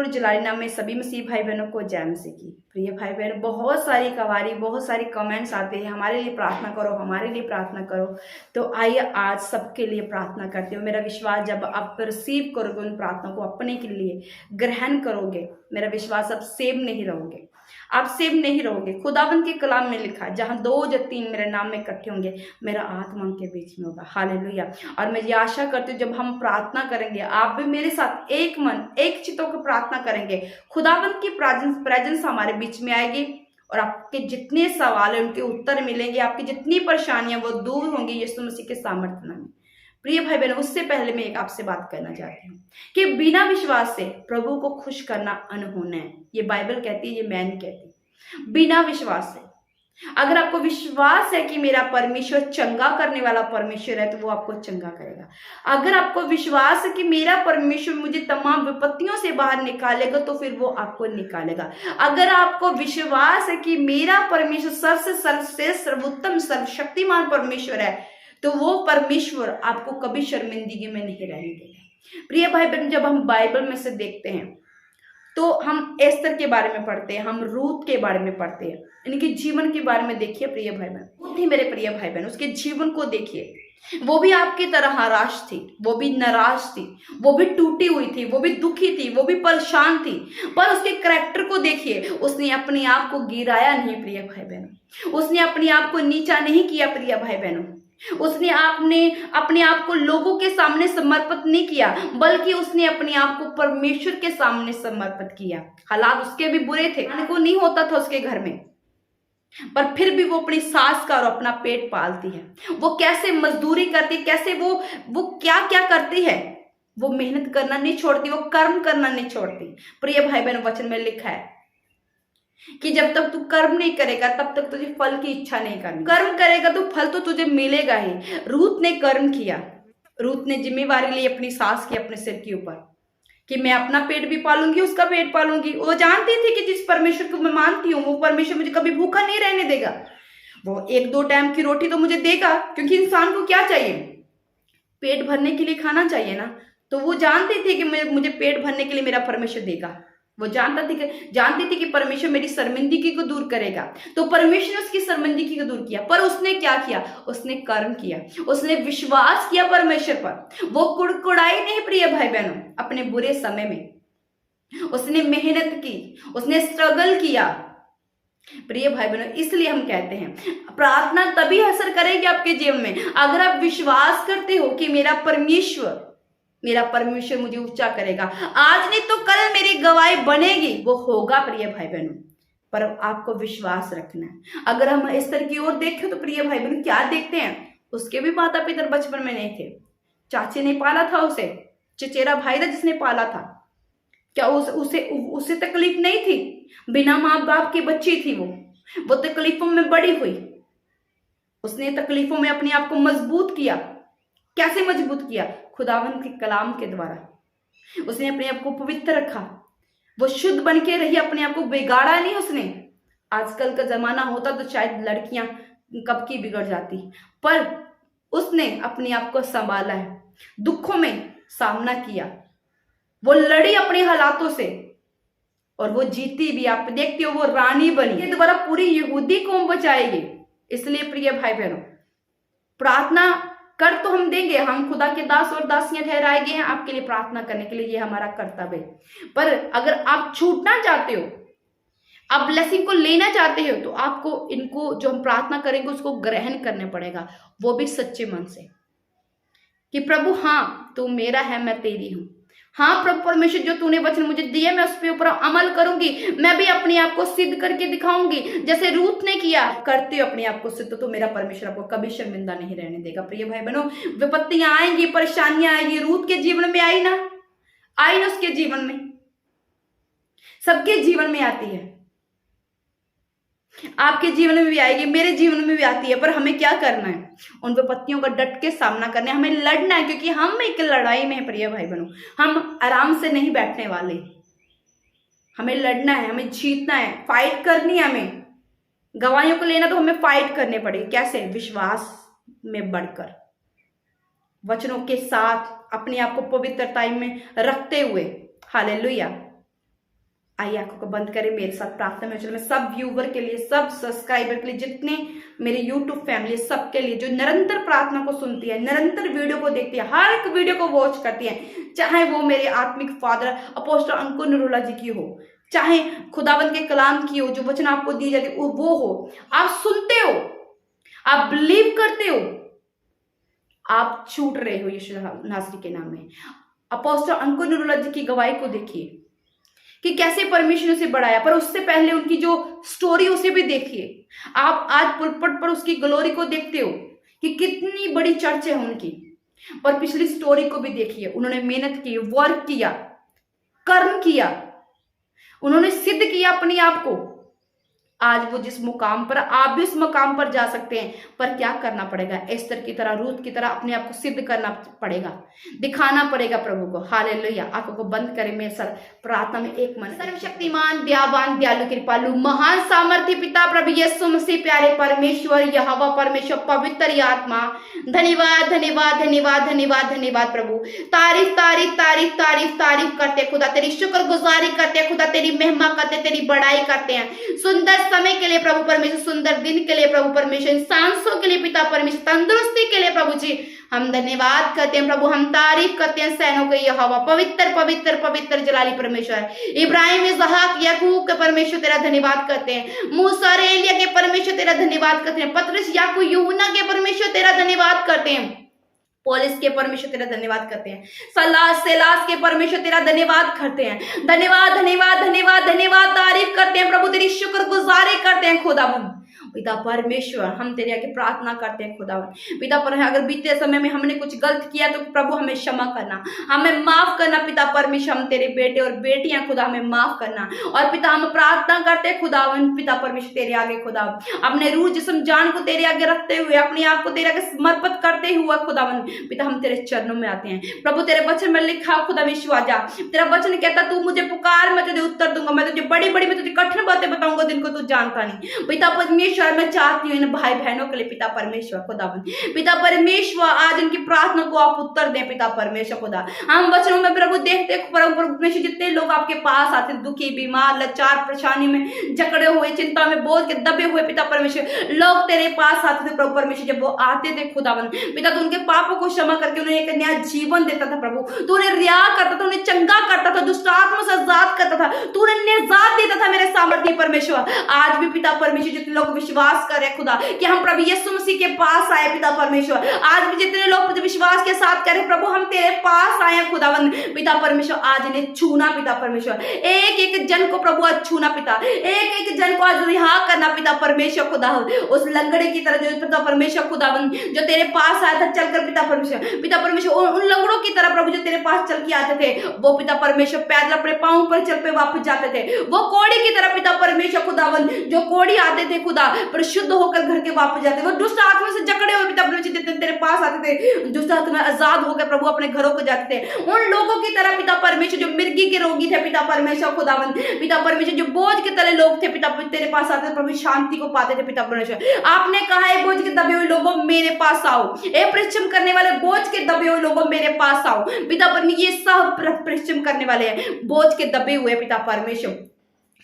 और जलाली नाम में सभी मसीह भाई बहनों को जय मसीह की। प्रिय भाई बहन, बहुत सारी कवारी, बहुत सारे कमेंट्स आते हैं, हमारे लिए प्रार्थना करो, हमारे लिए प्रार्थना करो। तो आइए आज सबके लिए प्रार्थना करते हो। मेरा विश्वास जब आप रिसीव करोगे उन प्रार्थना को, अपने के लिए ग्रहण करोगे, मेरा विश्वास आप सेव नहीं रहोगे, आप सेव नहीं रहोगे। खुदावंद के कलाम में लिखा, जहां 2 या 3 मेरे नाम में इकट्ठे होंगे, मेरा आत्मा उनके बीच में होगा। हालेलुया। और मैं ये आशा करती हूँ जब हम प्रार्थना करेंगे, आप भी मेरे साथ एक मन एक चित्त होकर प्रार्थना करेंगे, खुदावंद की प्रेजेंस हमारे बीच में आएगी और आपके जितने सवाल है उनके उत्तर मिलेंगे, आपकी जितनी परेशानियां वो दूर होंगी यीशु मसीह के सामर्थ्य में। प्रिय भाई बहनों, उससे पहले मैं एक आपसे बात करना चाहती हूँ कि बिना विश्वास से प्रभु को खुश करना अनहोना है। ये बाइबल कहती है, ये मैं नहीं कहती। बिना विश्वास से, अगर आपको विश्वास है कि मेरा परमेश्वर चंगा करने वाला परमेश्वर है, तो वो आपको चंगा करेगा। अगर आपको विश्वास है कि मेरा परमेश्वर मुझे तमाम विपत्तियों से बाहर निकालेगा, तो फिर वो आपको निकालेगा। अगर आपको विश्वास है कि मेरा परमेश्वर सबसे सर्वश्रेष्ठ, सर्वोत्तम, सर्वशक्तिमान परमेश्वर है, तो वो परमेश्वर आपको कभी शर्मिंदगी में नहीं रहने देगा। प्रिय भाई बहन, जब हम बाइबल में से देखते हैं तो हम एस्तर के बारे में पढ़ते हैं, हम रूत के बारे में पढ़ते हैं, इनके जीवन के बारे में देखिए। प्रिय भाई बहन, रूत ही मेरे प्रिय भाई बहन, उसके जीवन को देखिए। वो भी आपकी तरह हराश थी, वो भी नाराज थी, वो भी टूटी हुई थी, वो भी दुखी थी, वो भी परेशान थी, पर उसके कैरेक्टर को देखिए। उसने अपने आप को गिराया नहीं प्रिय भाई बहनों, उसने अपने आप को नीचा नहीं किया प्रिय भाई बहनों, उसने अपने आप को लोगों के सामने समर्पित नहीं किया, बल्कि उसने अपने आप को परमेश्वर के सामने समर्पित किया। हालात उसके भी बुरे थे, खाने को नहीं होता था उसके घर में, पर फिर भी वो अपनी सास का और अपना पेट पालती है। वो कैसे मजदूरी करती, कैसे वो क्या क्या करती है, वो मेहनत करना नहीं छोड़ती, वो कर्म करना नहीं छोड़ती। प्रिय भाई बहन, वचन में लिखा है कि जब तक तू कर्म नहीं करेगा तब तक तुझे फल की इच्छा नहीं करनी। कर्म करेगा तो फल तो तुझे मिलेगा ही। रूत ने कर्म किया, रूत ने जिम्मेवारी ली अपनी सास की अपने सिर के ऊपर कि मैं अपना पेट भी पालूंगी, उसका पेट पालूंगी। वो जानती थी कि जिस परमेश्वर को मैं मानती हूँ, वो परमेश्वर मुझे कभी भूखा नहीं रहने देगा। वो 1-2 टाइम की रोटी तो मुझे देगा, क्योंकि इंसान को क्या चाहिए, पेट भरने के लिए खाना चाहिए ना। तो वो जानती थी कि मुझे पेट भरने के लिए मेरा परमेश्वर देगा। वो जानती थी कि परमेश्वर मेरी शर्मिंदगी को दूर करेगा, तो परमेश्वर ने उसकी शर्मिंदगी को दूर किया। पर उसने क्या किया, उसने कर्म किया, उसने विश्वास किया परमेश्वर पर। वो कुड़कुड़ाई नहीं प्रिय भाई बहनों, अपने बुरे समय में उसने मेहनत की, उसने स्ट्रगल किया। प्रिय भाई बहनों, इसलिए हम कहते हैं प्रार्थना तभी असर करेगी आपके जीवन में अगर आप विश्वास करते हो कि मेरा परमेश्वर मुझे ऊंचा करेगा। आज नहीं तो कल मेरी गवाही बनेगी, वो होगा प्रिय भाई बहनों, पर आपको विश्वास रखना है। अगर हम इस तरह की ओर देखें तो प्रिय भाई बहनों, क्या देखते हैं, उसके भी माता पिता बचपन में नहीं थे, चाची ने पाला था उसे, चचेरा भाई था जिसने पाला था। क्या उसे तकलीफ नहीं थी? बिना माँ बाप की बच्ची थी वो तकलीफों में बड़ी हुई, उसने तकलीफों में अपने आप को मजबूत किया। कैसे मजबूत किया? खुदावंद के कलाम के द्वारा। उसने अपने आप को पवित्र रखा, वो शुद्ध बन के रही, अपने आप को बिगाड़ा नहीं उसने। आजकल का जमाना होता तो शायद लड़कियां कब की बिगड़ जाती, पर उसने अपने आप को संभाला है, दुखों में सामना किया, वो लड़ी अपने हालातों से और वो जीती भी। आप देखते हो वो रानी बनी, ये दोबारा पूरी यहूदी कौम बचाएगी। इसलिए प्रिय भाई बहनों, प्रार्थना कर तो हम देंगे, हम खुदा के दास और दासियां ठहराए गए हैं आपके लिए प्रार्थना करने के लिए, ये हमारा कर्तव्य है। पर अगर आप छूटना चाहते हो, आप ब्लेसिंग को लेना चाहते हो, तो आपको इनको जो हम प्रार्थना करेंगे उसको ग्रहण करना पड़ेगा, वो भी सच्चे मन से कि प्रभु हाँ तू मेरा है, मैं तेरी हूं। हाँ प्रभु परमेश्वर, जो तूने वचन मुझे दिए मैं उस पे ऊपर अमल करूंगी, मैं भी अपने आप को सिद्ध करके दिखाऊंगी जैसे रूत ने किया। करते हो अपने आप को सिद्ध, तो मेरा परमेश्वर आपको कभी शर्मिंदा नहीं रहने देगा। प्रिय भाई बहनों, विपत्तियां आएंगी, परेशानियां आएंगी, रूत के जीवन में आई ना उसके जीवन में, सबके जीवन में आती है, आपके जीवन में भी आएगी, मेरे जीवन में भी आती है। पर हमें क्या करना है? उन विपत्तियों का डट के सामना करना है, हमें लड़ना है, क्योंकि हम एक लड़ाई में है प्रिय भाई बहनों। हम आराम से नहीं बैठने वाले, हमें लड़ना है, हमें जीतना है, फाइट करनी है। हमें गवाहियों को लेना तो हमें फाइट करने पड़ेगी। कैसे? विश्वास में बढ़कर, वचनों के साथ, अपने आप को पवित्रता में रखते हुए। हालेलुया। आइए आंखों को बंद करें, मेरे साथ प्रार्थना में चलो। मैं सब व्यूवर के लिए, सब सब्सक्राइबर के लिए, जितने मेरे यूट्यूब फैमिली, सबके लिए जो निरंतर प्रार्थना को सुनती है, निरंतर वीडियो को देखती है, हर एक वीडियो को वॉच करती है, चाहे वो मेरे आत्मिक फादर अपोस्टल अंकुर नरूला जी की हो, चाहे खुदावंद के कलाम की हो, जो वचन आपको दी जाती है वो हो, आप सुनते हो, आप बिलीव करते हो, आप छूट रहे हो यीशु नासरी के नाम में। अपोस्टल अंकुर नरूला जी की गवाही को देखिए कि कैसे परमेश्वर ने उसे बढ़ाया, पर उससे पहले उनकी जो स्टोरी उसे भी देखिए। आप आज पुलपट पर उसकी ग्लोरी को देखते हो कि कितनी बड़ी चर्च है उनकी, और पिछली स्टोरी को भी देखिए। उन्होंने मेहनत की, वर्क किया, कर्म किया, उन्होंने सिद्ध किया अपने आप को। आज वो जिस मुकाम पर, आप भी उस मुकाम पर जा सकते हैं, पर क्या करना पड़ेगा? एस्तर की तरह, रूथ की तरह अपने आप को सिद्ध करना पड़ेगा, दिखाना पड़ेगा प्रभु को। हालेलुया। आंखों को बंद करें, मेरे सर प्रार्थना में एक मन। सर्वशक्तिमान, दयावान, दयालु, कृपालु, महान सामर्थ्य पिता प्रभु यीशु मसीह, प्यारे परमेश्वर, यहोवा परमेश्वर, पवित्र आत्मा, धन्यवाद धन्यवाद धन्यवाद धन्यवाद धन्यवाद प्रभु। तारीफ तारीफ तारीफ तारीफ तारीफ करते खुदा, तेरी शुक्रगुजारी करते खुदा, तेरी महिमा करते, तेरी बड़ाई करते हैं। सुंदर समय के लिए प्रभु परमेश्वर, सुंदर दिन के लिए प्रभु परमेश्वर, सांसों के लिए पिता परमेश्वर, तंदुरुस्ती के लिए प्रभु जी हम धन्यवाद करते हैं प्रभु, हम तारीफ करते हैं सैनों के यहोवा, पवित्र पवित्र पवित्र जलाली परमेश्वर, इब्राहिम, इसहाक, याकूब के परमेश्वर तेरा धन्यवाद करते हैं, मूसा और एलिया के परमेश्वर तेरा धन्यवाद करते हैं, पतरस, याकूब, यूहन्ना के परमेश्वर तेरा धन्यवाद करते हैं, पौलुस के परमेश्वर तेरा धन्यवाद करते हैं, सलास सेलास के परमेश्वर तेरा धन्यवाद करते हैं। धन्यवाद धन्यवाद धन्यवाद धन्यवाद तारीफ करते हैं प्रभु, तेरी शुक्रगुजारी करते हैं खुदावन पिता परमेश्वर। हम तेरे आगे प्रार्थना करते हैं खुदावन पिता पर, अगर बीते समय में हमने कुछ गलत किया तो प्रभु हमें क्षमा करना, हमें माफ करना पिता परमेश्वर। हम तेरे बेटे और बेटियां खुदा, हमें माफ करना। और पिता हम प्रार्थना करते हैं खुदावन पिता परमेश्वर तेरे आगे खुदा, अपने रूह जिस्म जान को तेरे आगे रखते हुए, अपने आप को तेरे आगे समर्पित करते हुए खुदावन पिता हम तेरे चरणों में आते हैं प्रभु। तेरे वचन में लिखा खुदा विश्व आजा, तेरा वचन कहता तू मुझे पुकार, मैं तुझे उत्तर दूंगा, मैं तुझे बड़ी बड़ी, मैं तुझे कठिन बातें बताऊंगा जिनको तू जानता नहीं। पिता परमेश्वर मैं चाहती हूँ इन भाई बहनों के लिए पिता परमेश्वर खुदावन पिता परमेश्वर, आज इनकी प्रार्थना को आप उत्तर दें पिता परमेश्वर खुदा। हम वचनों में प्रभु देखते प्रभु परमेश्वर, जितने लोग आपके पास आते, दुखी, बीमार, लाचार, परेशानी में जकड़े हुए, चिंता में बोझ के दबे हुए पिता परमेश्वर, लोग तेरे पास आते थे प्रभु परमेश्वर। जब वो आते थे खुदावन पिता, तो उनके पापों को क्षमा करके उन्हें एक नया जीवन देता था प्रभु। तू उन्हें रिया करता था, उन्हें चंगा करता था, दुष्ट आत्मा से आजाद करता था, तू उन्हें निजात देता था मेरे सामर्थ्य परमेश्वर। आज भी पिता परमेश्वर जितने लोग विश्वास करे खुदा कि हम प्रभु यीशु मसीह के पास आए पिता परमेश्वर, आज भी जितने लोग विश्वास के साथ कह रहे प्रभु हम तेरे पास आए खुदावन पिता परमेश्वर, आज इन्हें छूना पिता परमेश्वर, एक एक जन को प्रभु आज छूना पिता, एक एक जन को आज रिहा करना पिता परमेश्वर खुदा। उस लंगड़े की तरह जो पिता परमेश्वर खुदावन जो तेरे पास आया था चलकर पिता परमेश्वर, उन लंगड़ों की तरह प्रभु जो तेरे पास चल के आते थे, वो पिता परमेश्वर पैदल अपने पांव पर चल पे वापस जाते थे। वो कोड़ी की तरह पिता परमेश्वर खुदावन, जो कोड़ी आते थे खुदा पर शुद्ध होकर घर के वापस जाते, वो दुष्ट आत्मा से जकड़े हुए पिता परमेश्वर तेरे पास आते थे, दुष्ट आत्मा आजाद होकर प्रभु अपने घरों को जाते थे। उन लोगों की तरह पिता परमेश्वर जो मिर्गी के रोगी थे पिता परमेश्वर खुदावन पिता परमेश्वर, जो बोझ के तले लोग थे पिता तेरे पास आते प्रभु, शांति को पाते थे पिता परमेश्वर। आपने कहा है बोझ के दबे हुए लोगों मेरे पास आओ, ए परिश्रम करने वाले बोझ के दबे हुए लोगों मेरे पास आओ पिता परमेश्वर। ये सब परिश्रम करने वाले हैं, बोझ के दबे हुए पिता परमेश्वर,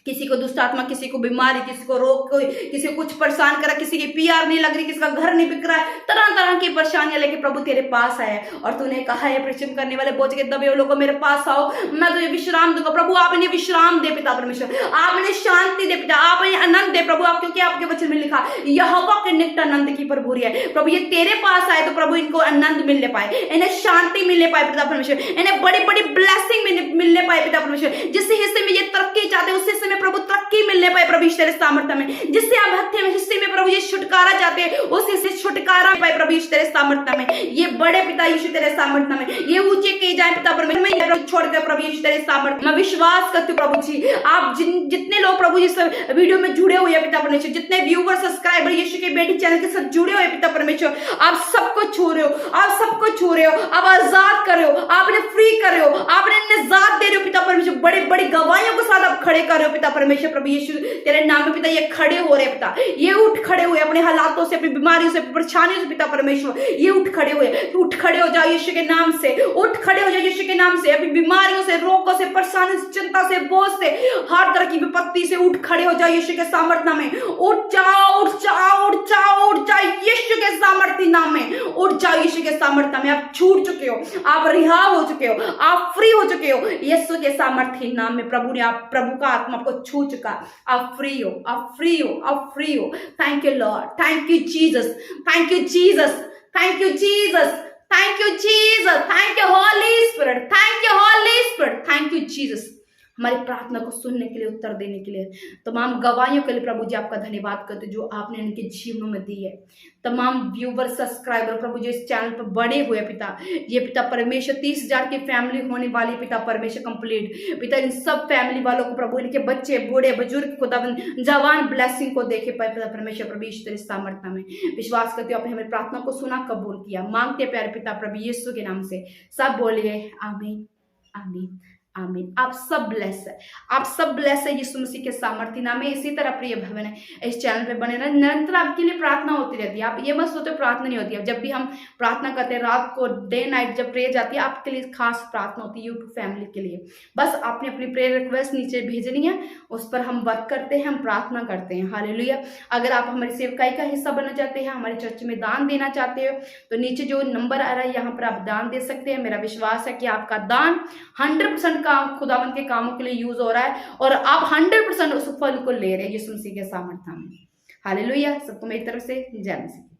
किसी को दुष्ट आत्मा, किसी को बीमारी, किसी को रोग, कोई किसी को कुछ परेशान करा, किसी की पीआर नहीं लग रही, किसी का घर नहीं बिक रहा है, तरह तरह की परेशानियां लेके प्रभु तेरे पास आए और तूने कहा है परिश्रम करने वाले बोझ के दबे हुए लोगों मेरे पास आओ, मैं तुझे विश्राम दूंगा। प्रभु आप इन्हें विश्राम दे पिता परमेश्वर, आप इन्हें शांति दे पिता, आप इन्हें आनंद दे प्रभु, आप क्योंकि आपके वचन में लिखा यहोवा के निकट आनंद की भरपूरी है प्रभु। ये तेरे पास आए तो प्रभु इनको आनंद मिलने पाए, इन्हें शांति मिलने पाए पिता परमेश्वर, इन्हें बड़ी बड़ी ब्लेसिंग मिलने पाए पिता परमेश्वर। जिस हिस्से में ये तरक्की चाहते उस हिस्से में प्रभु तरक्की मिलने पाए प्रभु तेरे सामर्थ्य में, जिससे आप हत्थे में हिस्से में प्रभु ये छुटकारा चाहते हैं उस हिस्से छुटकारा पाए प्रभु तेरे सामर्थ्य में। ये बड़े पिता यीशु तेरे सामर्थ्य में, ये ऊंचे किए जाए पिता परमेश्वर, छोड़कर प्रभु यीशु तेरे सामर्थ्य में विश्वास करती हूं प्रभु जी। आप जितने लोग प्रभु इस वीडियो में जुड़े हुए पिता परमेश्वर, जितने व्यूअर सब्सक्राइबर यीशु के बेटी चैनल के साथ जुड़े हुए पिता परमेश्वर, आप सबको छू रहे हो, आप सबको छू रहे हो, आप आजाद कर रहे हो, आपने फ्री कर रहे हो, आपने निजात दे रहे हो पिता परमेश्वर। बड़ी बड़ी गवाहियों के साथ आप खड़े कर रहे हो पिता परमेश्वर प्रभु यीशु तेरे नाम में पिता ये खड़े हो रहे पिता, ये उठ खड़े हुए अपने हालातों से, अपनी बीमारियों से, परेशानियों से पिता परमेश्वर, ये उठ खड़े हुए, उठ खड़े हो जाओ यीशु के नाम से, उठ खड़े हो जाओ यीशु के नाम से, अपनी बीमारियों से, रोगों से, परेशानी से, चिंता से, बोझ से, हर तरह की विपत्ति से उठ खड़े हो जाओ यीशु के सामर्थ्य में, उठ जाओ, उठ जाओ, उठ जाओ, उठ जाओ यीशु के सामर्थ्य नाम में, उठ जाओ यीशु के सामर्थ्य में। आप छूट चुके हो, आप रिहा हो चुके हो, आप फ्री हो चुके हो यीशु के सामर्थ्य नाम में। प्रभु ने आप, प्रभु का आत्मा आपको छू चुका, आप फ्री हो, आप फ्री हो, आप फ्री हो। Thank you Lord, thank you Jesus, thank you Jesus, thank you Jesus, thank you Jesus, thank you holy spirit, thank you holy spirit, thank you Jesus हमारी प्रार्थना को सुनने के लिए, उत्तर देने के लिए। तमाम गवाहियों के लिए प्रभु जी आपका धन्यवाद करते जो आपने इनके जीवनों में दी है। तमाम व्यूवर, सब्सक्राइबर प्रभु जो इस चैनल पर बड़े हुए पिता, ये पिता परमेश्वर 30,000 की फैमिली होने वाली पिता परमेश्वर कंप्लीट पिता, इन सब फैमिली वालों को प्रभु, इनके बच्चे, बूढ़े, बुजुर्ग, खुदाबंद, जवान ब्लेसिंग को देखे पाए पिता परमेश्वर प्रभु यीशु तेरे सामर्थ्य में। विश्वास करते हो आपने हमारी प्रार्थना को सुना, कबूल किया, मांगते प्यारे पिता प्रभु यीशु के नाम से। सब बोलिए आमीन, आमीन, आमीन। आप सब ब्लेस है, आप सब ब्लेस है यीशु मसीह के सामर्थ्य नाम में। इसी तरह प्रिय भवन है, इस चैनल पे बने रहना, निरंतर आपके लिए प्रार्थना होती रहती है। आप ये मत सोचो प्रार्थना नहीं होती है। जब भी हम प्रार्थना करते हैं रात को, डे नाइट जब प्रेयर जाती है, आपके लिए खास प्रार्थना होती है यूट्यूब फैमिली के लिए। बस आपने अपनी प्रेयर रिक्वेस्ट नीचे भेजनी है, उस पर हम वर्क करते हैं, हम प्रार्थना करते हैं। हालेलुया। अगर आप हमारी सेवकाई का हिस्सा बनना चाहते हैं, हमारे चर्च में दान देना चाहते हो, तो नीचे जो नंबर आ रहा है यहाँ पर आप दान दे सकते हैं। मेरा विश्वास है कि आपका दान 100% काम खुदावन के कामों के लिए यूज हो रहा है और आप 100% उस फल को ले रहे हैं यीशु मसीह के सामर्थ्य में। हालेलुया। सबको मेरी तरफ से जय मसीह।